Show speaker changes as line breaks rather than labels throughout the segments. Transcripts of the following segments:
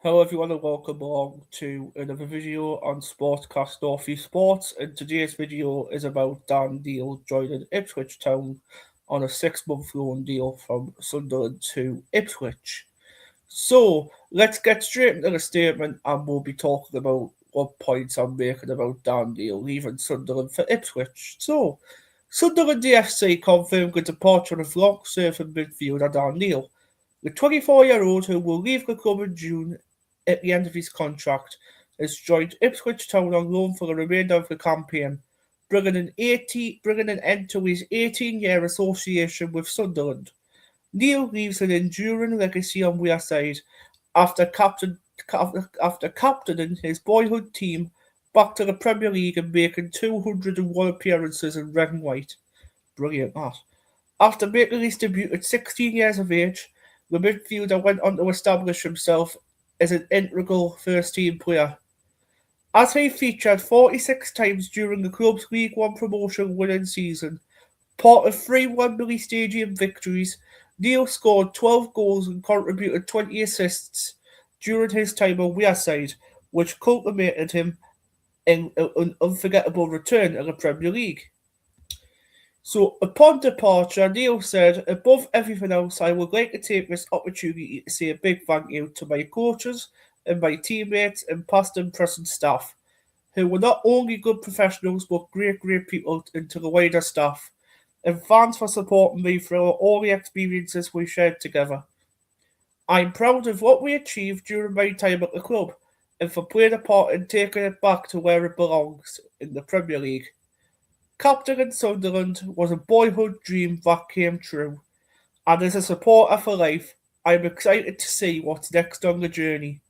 Hello everyone and welcome along to another video on Sportscast Northeast Sports, and today's video is about Dan Deal joining Ipswich Town on a 6-month loan deal from Sunderland to Ipswich. So let's get straight into the statement and we'll be talking about what points I'm making about Dan Deal leaving Sunderland for Ipswich. So Sunderland DFC confirmed the departure of long-serving midfielder Dan Deal. The 24-year-old, who will leave the club in June at the end of his contract, has joined Ipswich Town on loan for the remainder of the campaign, bringing an end to his 18-year association with Sunderland. Neil leaves an enduring legacy on Wearside after captaining his boyhood team back to the Premier League and making 201 appearances in red and white. Brilliant that. After making his debut at 16 years of age, the midfielder went on to establish himself as an integral first-team player, as he featured 46 times during the club's League One promotion winning season. Part of 3 Wembley Stadium victories, Neil scored 12 goals and contributed 20 assists during his time on Wearside, which culminated him in an unforgettable return to the Premier League. So, upon departure, Neil said, "Above everything else, I would like to take this opportunity to say a big thank you to my coaches and my teammates and past and present staff, who were not only good professionals but great people, and to the wider staff, and fans for supporting me through all the experiences we shared together. I'm proud of what we achieved during my time at the club, and for playing a part in taking it back to where it belongs, in the Premier League. Captain in Sunderland was a boyhood dream that came true, and as a supporter for life, I'm excited to see what's next on the journey."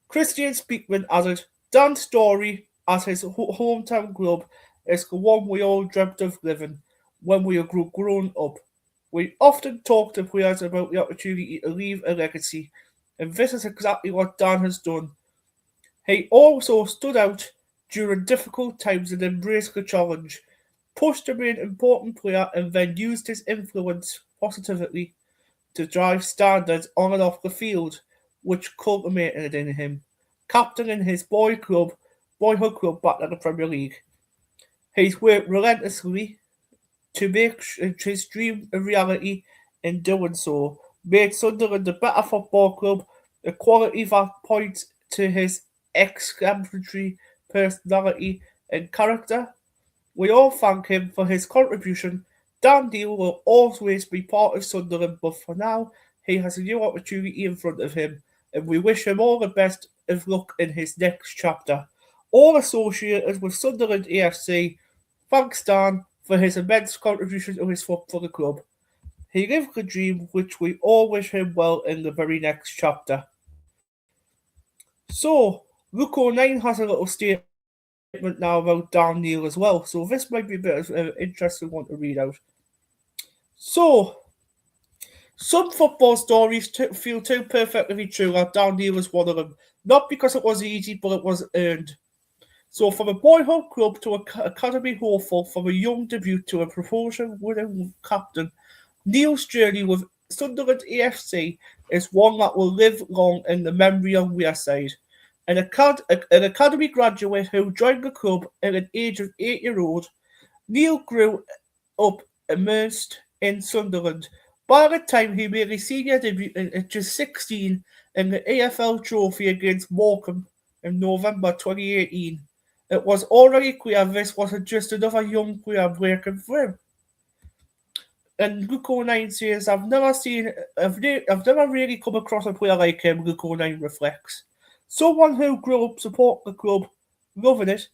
Christian Speakman added, "Dan's story at his hometown club is the one we all dreamt of living when we were grown up. We often talk to players about the opportunity to leave a legacy, and this is exactly what Dan has done. He also stood out during difficult times and embraced the challenge, pushed to be an important player, and then used his influence positively to drive standards on and off the field, which culminated in him captaining his boyhood club back to the Premier League. He's worked relentlessly to make his dream a reality. In doing so, made Sunderland a better football club, a quality that points to his exemplary personality and character. We all thank him for his contribution. Dan Deal will always be part of Sunderland, but for now, he has a new opportunity in front of him, and we wish him all the best of luck in his next chapter. All associated with Sunderland AFC, thanks Dan for his immense contribution to his football club. He lived the dream, which we all wish him well in the very next chapter." So, Luke O'Neill has a little statement now about Dan Neil as well, so this might be a bit of an interesting one to read out. So, some football stories feel too perfect to be true, and Dan Neil was one of them. Not because it was easy, but it was earned. So, from a boyhood club to an academy hopeful, from a young debut to a promotion-winning captain, Neil's journey with Sunderland AFC is one that will live long in the memory of Wearside. An academy graduate who joined the club at an age of 8-year-old, Neil grew up immersed in Sunderland. By the time he made his senior debut at just 16 in the AFL Trophy against Morecambe in November 2018, it was already clear this wasn't just another young player breaking through. And Luke O'Neill says, I've never really come across a player like him," Luke O'Neill reflects. "Someone who grew up supporting the club, loving it,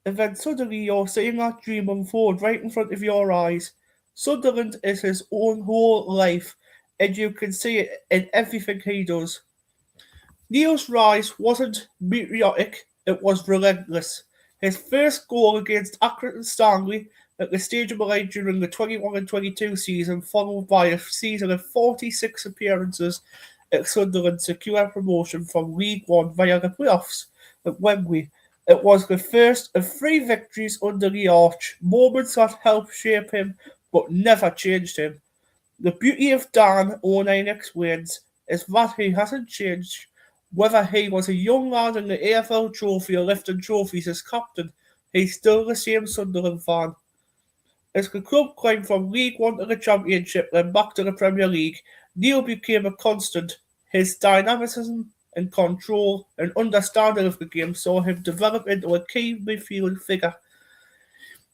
and then suddenly you're seeing that dream unfold right in front of your eyes. Sunderland is his own whole life, and you can see it in everything he does." Neil's rise wasn't meteoric, it was relentless. His first goal against Accrington Stanley at the Stadium of Light during the 21 and 22 season, followed by a season of 46 appearances at Sunderland, secured promotion from League One via the playoffs at Wembley. It was the first of 3 victories under the arch, moments that helped shape him but never changed him. The beauty of Dan, O'Neill explains, is that he hasn't changed Whether he was a young lad in the AFL trophy or lifting trophies as captain, he's still the same Sunderland fan. As the club climbed from League One to the Championship then back to the Premier League, Neil became a constant. His dynamism and control and understanding of the game saw him develop into a key midfield figure.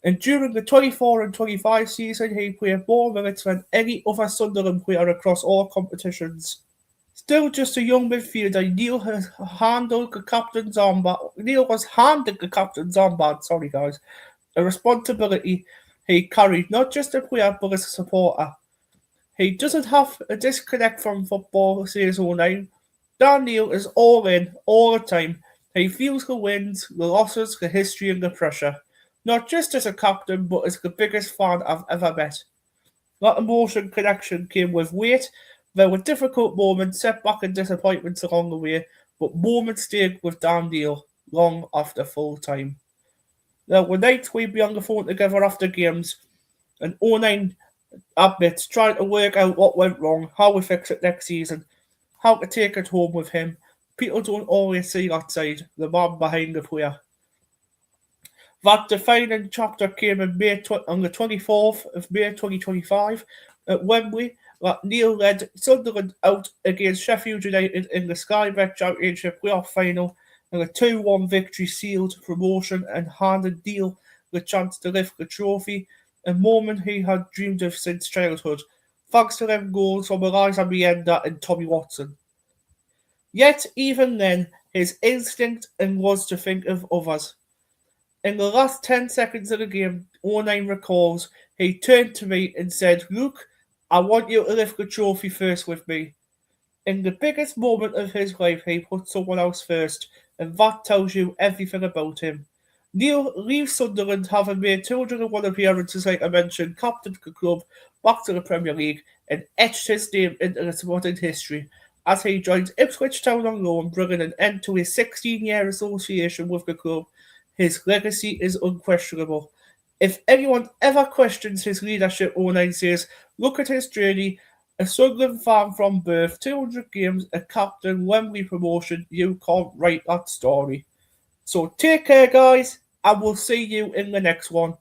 And during the 24 and 25 season, he played more minutes than any other Sunderland player across all competitions. Still just a young midfielder, Neil has handled the captain's armband. Neil was handed the captain's armband, sorry guys, a responsibility he carried not just as a player but as a supporter. He doesn't have a disconnect from football, says 09. Dan Neil is all in, all the time. He feels the wins, the losses, the history and the pressure. Not just as a captain, but as the biggest fan I've ever met. That emotion connection came with weight. There were difficult moments, setbacks and disappointments along the way, but moments stayed with Dan Neil long after full time. There were nights we'd be on the phone together after games, and 09 admits trying to work out what went wrong, how we fix it next season, how to take it home with him. People don't always see that side, the man behind the player. That defining chapter came on the 24th of May 2025 at Wembley. That Neil led Sunderland out against Sheffield United in the Sky Bet Championship playoff final, and a 2-1 victory sealed promotion and handed Neil the chance to lift the trophy, a moment he had dreamed of since childhood, thanks to them goals from Eliza Mienda and Tommy Watson. Yet, even then, his instinct was to think of others. In the last 10 seconds of the game, 09 recalls, he turned to me and said, "Luke, I want you to lift the trophy first with me." In the biggest moment of his life, he put someone else first, and that tells you everything about him. Neil leaves Sunderland having made 201 appearances, like I mentioned, captained the club back to the Premier League, and etched his name into the sporting history as he joins Ipswich Town on loan, bringing an end to his 16-year association with the club. His legacy is unquestionable. If anyone ever questions his leadership, 09 says, look at his journey. A Sunderland fan from birth, 200 games, a captain, Wembley promotion. You can't write that story. So take care, guys, and we'll see you in the next one.